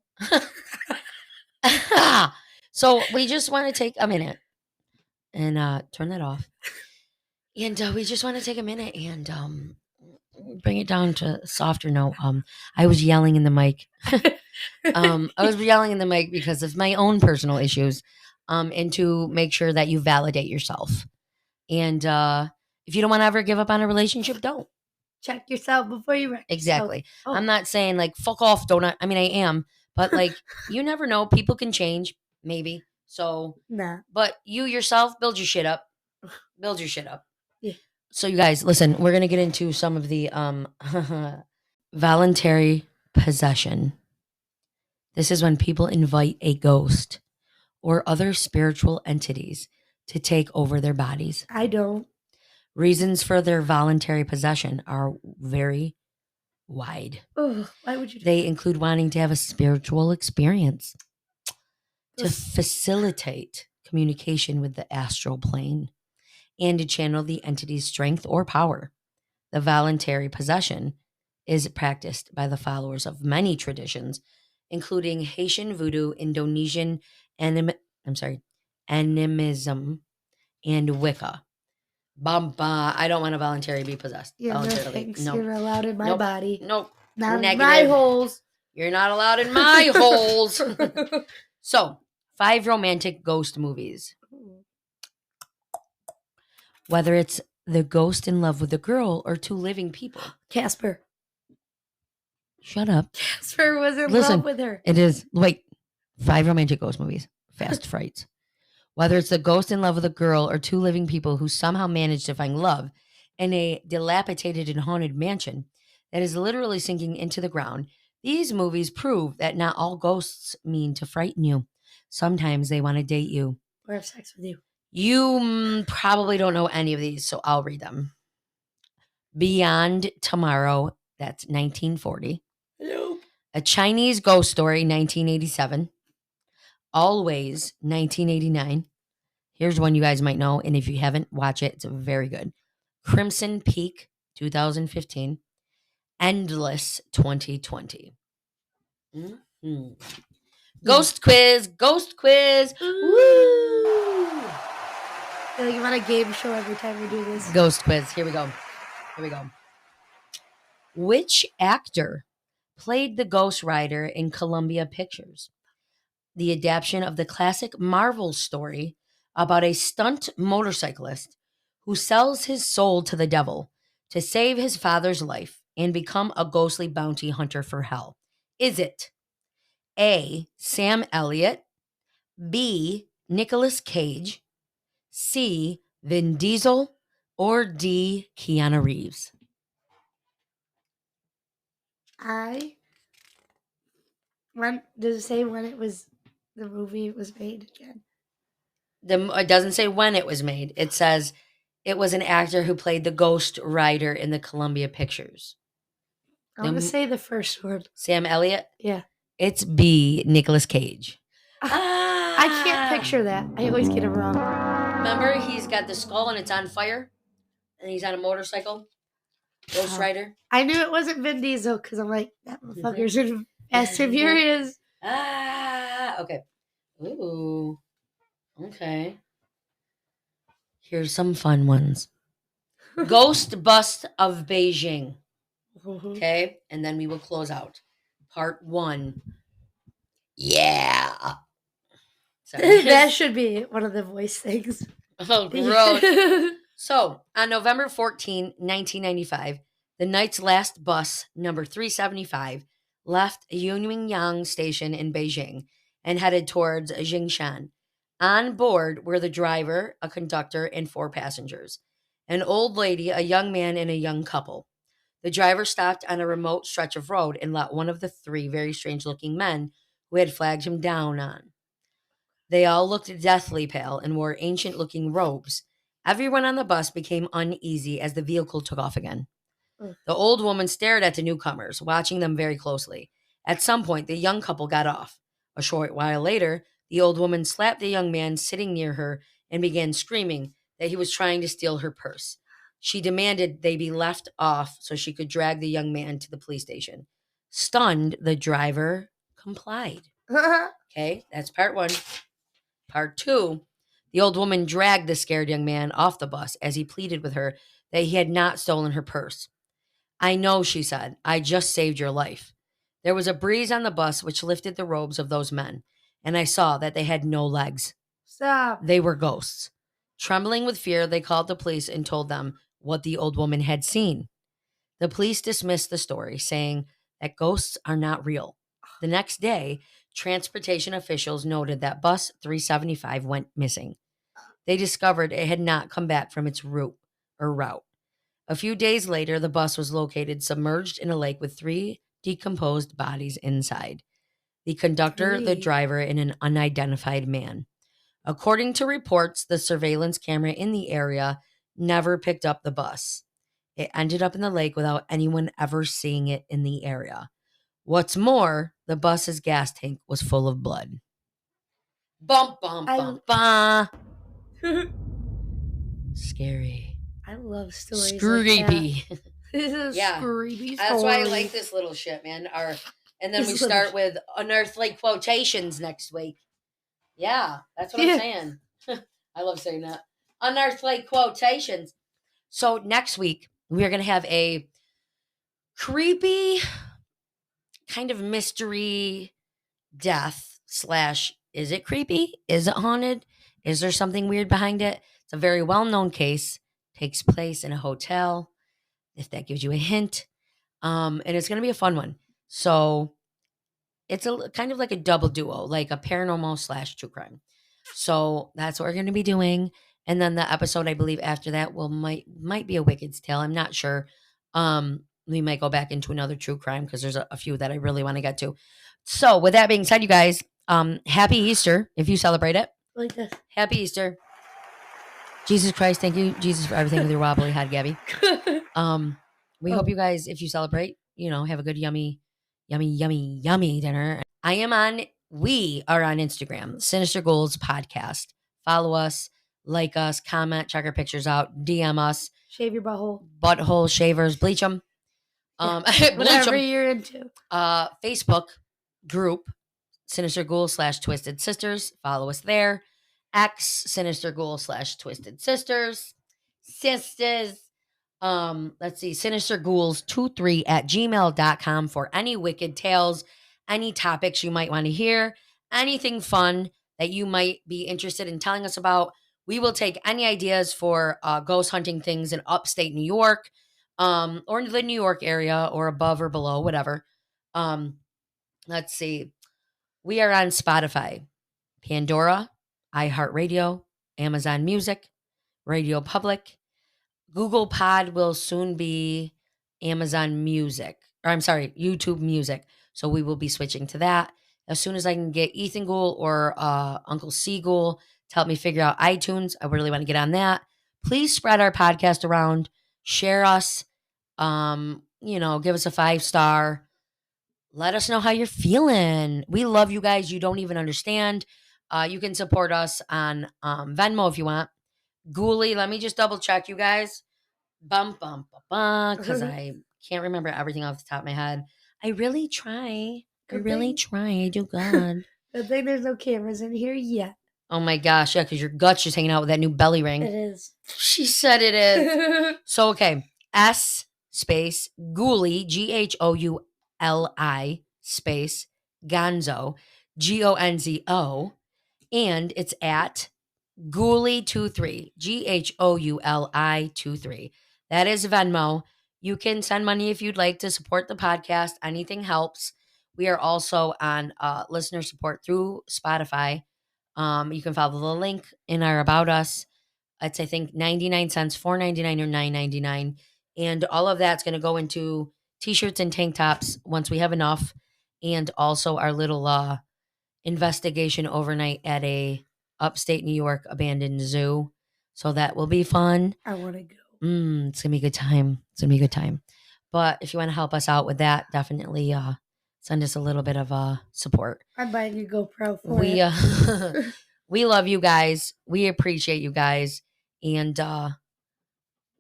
So we just want to take a minute and turn that off. And we just want to take a minute and bring it down to a softer note. I was yelling in the mic. I was yelling in the mic because of my own personal issues, and to make sure that you validate yourself. And if you don't want to ever give up on a relationship, don't. Check yourself before you wreck Exactly. yourself. Oh. I'm not saying like fuck off, donut. I mean, I am, but like you never know. People can change, maybe. So, nah. But you yourself build your shit up. Build your shit up. Yeah. So you guys, listen. We're gonna get into some of the voluntary possession. This is when people invite a ghost or other spiritual entities to take over their bodies. I don't. Reasons for their voluntary possession are very wide. Ugh, why would you do They include wanting to have a spiritual experience, to facilitate communication with the astral plane, and to channel the entity's strength or power. The voluntary possession is practiced by the followers of many traditions, including Haitian voodoo, Indonesian animism, and Wicca. I don't want to voluntarily be possessed. Yeah, no Voluntarily. thanks. Nope. You're allowed in my body. Nope. Not in my Negative. holes. You're not allowed in my holes. So, 5 romantic ghost movies. Whether it's the ghost in love with a girl or 2 living people. Casper. Shut up. Casper was in Listen, love with her. It is. Wait. 5 romantic ghost movies. Fast frights. Whether it's the ghost in love with a girl or 2 living people who somehow manage to find love in a dilapidated and haunted mansion that is literally sinking into the ground, these movies prove that not all ghosts mean to frighten you. Sometimes they want to date you. Or have sex with you. You probably don't know any of these, so I'll read them. Beyond Tomorrow, that's 1940. Nope. A Chinese Ghost Story, 1987. Always, 1989. Here's one you guys might know, and if you haven't, watch it. It's very good. Crimson Peak, 2015. Endless, 2020. Mm-hmm. Ghost quiz. Woo! I feel like I'm on a game show every time we do this. Ghost quiz. Here we go. Which actor played the Ghost Rider in Columbia Pictures? The adaptation of the classic Marvel story about a stunt motorcyclist who sells his soul to the devil to save his father's life and become a ghostly bounty hunter for hell. Is it A. Sam Elliott, B. Nicolas Cage, C. Vin Diesel, or D. Keanu Reeves? Does it say when the movie was made again? It doesn't say when it was made. It says it was an actor who played the Ghost Rider in the Columbia Pictures. I want to say the first one. Sam Elliott? Yeah. It's B. Nicolas Cage. I can't picture that. I always get it wrong. Remember, he's got the skull and it's on fire? And he's on a motorcycle? Ghost Rider? I knew it wasn't Vin Diesel because I'm like, that motherfucker's in Fast and Furious. Okay. Ooh. Okay. Here's some fun ones. Ghost Bust of Beijing. Okay. And then we will close out. Part 1. Yeah. Sorry. That should be one of the voice things. Oh, gross. So, on November 14, 1995, the night's last bus, number 375, left Yunmingyang Station in Beijing and headed towards Jingshan. On board were the driver, a conductor, and 4 passengers. An old lady, a young man, and a young couple. The driver stopped on a remote stretch of road and let one of the 3 very strange-looking men who had flagged him down on. They all looked deathly pale and wore ancient-looking robes. Everyone on the bus became uneasy as the vehicle took off again. The old woman stared at the newcomers, watching them very closely. At some point, the young couple got off. A short while later, the old woman slapped the young man sitting near her and began screaming that he was trying to steal her purse. She demanded they be left off so she could drag the young man to the police station. Stunned, the driver complied. Okay, that's part 1. Part 2, the old woman dragged the scared young man off the bus as he pleaded with her that he had not stolen her purse. I know, she said, I just saved your life. There was a breeze on the bus which lifted the robes of those men, and I saw that they had no legs. Stop. They were ghosts. Trembling with fear, they called the police and told them what the old woman had seen. The police dismissed the story, saying that ghosts are not real. The next day, transportation officials noted that bus 375 went missing. They discovered it had not come back from its route. A few days later, the bus was located submerged in a lake with 3 decomposed bodies inside. The conductor, the driver, and an unidentified man. According to reports, the surveillance camera in the area never picked up the bus. It ended up in the lake without anyone ever seeing it in the area. What's more, the bus's gas tank was full of blood. Bum, bum, bum, bum. Scary. I love stories Screepy. like that. This is a screepy story. That's why I like this little shit, man. And then we start with unearthly quotations next week. Yeah, that's what I'm saying. I love saying that. Unearthly quotations. So next week, we are going to have a creepy kind of mystery death slash is it creepy? Is it haunted? Is there something weird behind it? It's a very well known case, takes place in a hotel, if that gives you a hint. And it's going to be a fun one. So it's a kind of like a double duo, like a paranormal slash true crime. So that's what we're going to be doing. And then the episode I believe after that will might be a Wicked's Tale. I'm not sure. We might go back into another true crime because there's a few that I really want to get to. So with that being said, you guys, happy Easter if you celebrate it. Like this. Happy Easter. Jesus Christ, thank you, Jesus, for everything with your wobbly head, Gabby. We hope you guys, if you celebrate, have a good yummy dinner. We are on Instagram, Sinister Goals Podcast. Follow us, like us, comment, check our pictures out, DM us. Shave your butthole. Butthole shavers, bleach them. Whatever you're into. Facebook group, Sinister Ghouls / Twisted Sisters. Follow us there. X Sinister Ghouls / Twisted Sisters. Let's see, Sinister Ghouls 23 at gmail.com for any wicked tales, any topics you might want to hear, anything fun that you might be interested in telling us about. We will take any ideas for ghost hunting things in upstate New York, or the New York area, or above or below, whatever. Let's see. We are on Spotify, Pandora, iHeartRadio, Amazon Music, Radio Public. Google Pod will soon be Amazon Music, or I'm sorry, YouTube Music. So we will be switching to that as soon as I can get Ethan Ghoul or Uncle C Ghoul to help me figure out iTunes. I really want to get on that. Please spread our podcast around, share us, give us a 5-star. Let us know how you're feeling. We love you guys. You don't even understand. You can support us on Venmo if you want. Ghoulie, let me just double check, you guys. Because I can't remember everything off the top of my head. I really try. I do good. Good thing there's no cameras in here yet. Oh my gosh, yeah, because your gut's just hanging out with that new belly ring. It is. She said it is. So, okay. S space Ghoulie, GHOULI space Gonzo, GONZO. And it's at Ghoulie23, GHOULI23. That is Venmo. You can send money if you'd like to support the podcast. Anything helps. We are also on listener support through Spotify. You can follow the link in our About Us. It's, I think, 99 cents, $4.99 or $9.99. And all of that's going to go into t-shirts and tank tops once we have enough. And also our little investigation overnight at a upstate New York abandoned zoo. So that will be fun. I want to go. It's going to be a good time. But if you want to help us out with that, definitely send us a little bit of support. I'm buying a GoPro for it. We love you guys. We appreciate you guys. And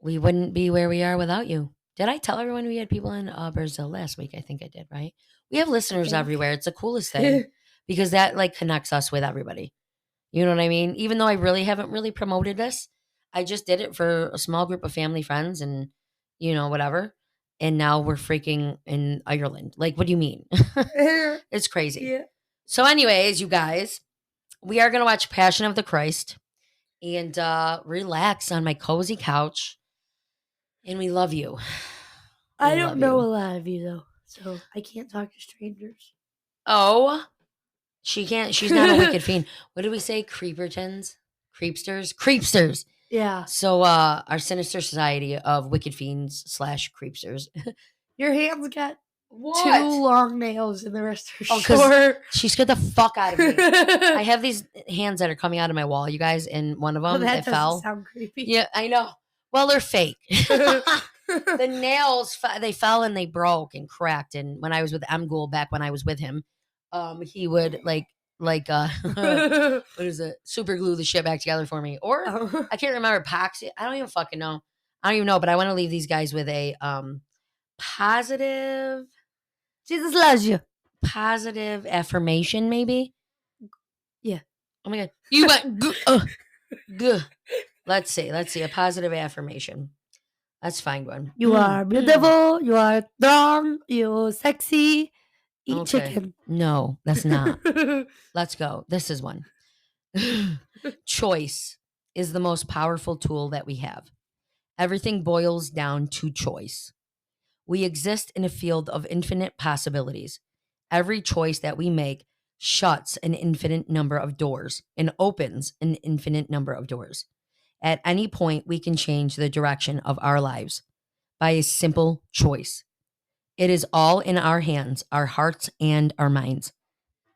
we wouldn't be where we are without you. Did I tell everyone we had people in Brazil last week? I think I did, right? We have listeners everywhere. It's the coolest thing because that connects us with everybody. You know what I mean? Even though I really haven't really promoted this, I just did it for a small group of family friends and, whatever. And now we're freaking in Ireland. What do you mean? It's crazy. Yeah. So anyways, you guys, we are going to watch Passion of the Christ and relax on my cozy couch. And we love you. I don't know a lot of you, though, so I can't talk to strangers. Oh, she can't. She's not a wicked fiend. What did we say? Creepertons? Creepsters. Yeah. So our sinister society of wicked fiends / creepsters. Your hands got 2 long nails and the rest are short. She scared the fuck out of me. I I have these hands that are coming out of my wall, you guys, and one of them that fell. Sound creepy. Yeah, I know. Well, they're fake. The nails, they fell and they broke and cracked. And when I was with M. Ghoul back when I was with him, he would what is it? Super glue the shit back together for me. Or I can't remember, epoxy. I don't even fucking know. I don't even know, but I want to leave these guys with a positive. Jesus loves you. Positive affirmation, maybe. Yeah. Oh my god. You went good. Let's see. A positive affirmation. Let's find one. You are beautiful. You are strong. You're sexy. Eat Okay. chicken. No, that's not. Let's go. This is one. Choice is the most powerful tool that we have. Everything boils down to choice. We exist in a field of infinite possibilities. Every choice that we make shuts an infinite number of doors and opens an infinite number of doors. At any point, we can change the direction of our lives by a simple choice. It is all in our hands, our hearts, and our minds.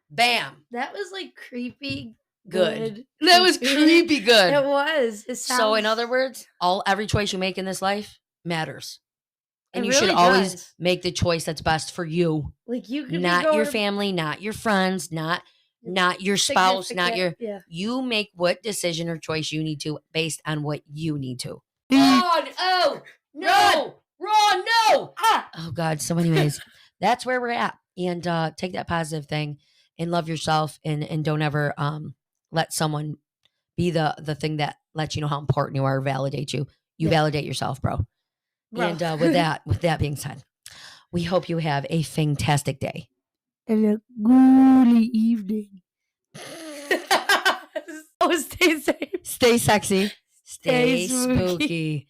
Bam! That was like creepy Good. That was creepy good. It was. It sounds... So, in other words, every choice you make in this life matters. And you really should always does. make the choice that's best for you. Like you could not be going your family, not your friends, not your spouse, not your... You make what decision or choice you need to based on what you need to. Ron! Oh! No! Ron, no! Oh, God. So anyways, that's where we're at. And take that positive thing and love yourself and don't ever let someone be the thing that lets you know how important you are or validate you. You validate yourself, bro. And with that being said, we hope you have a fantastic day. And a good evening. Oh, stay safe. Stay sexy. Stay spooky.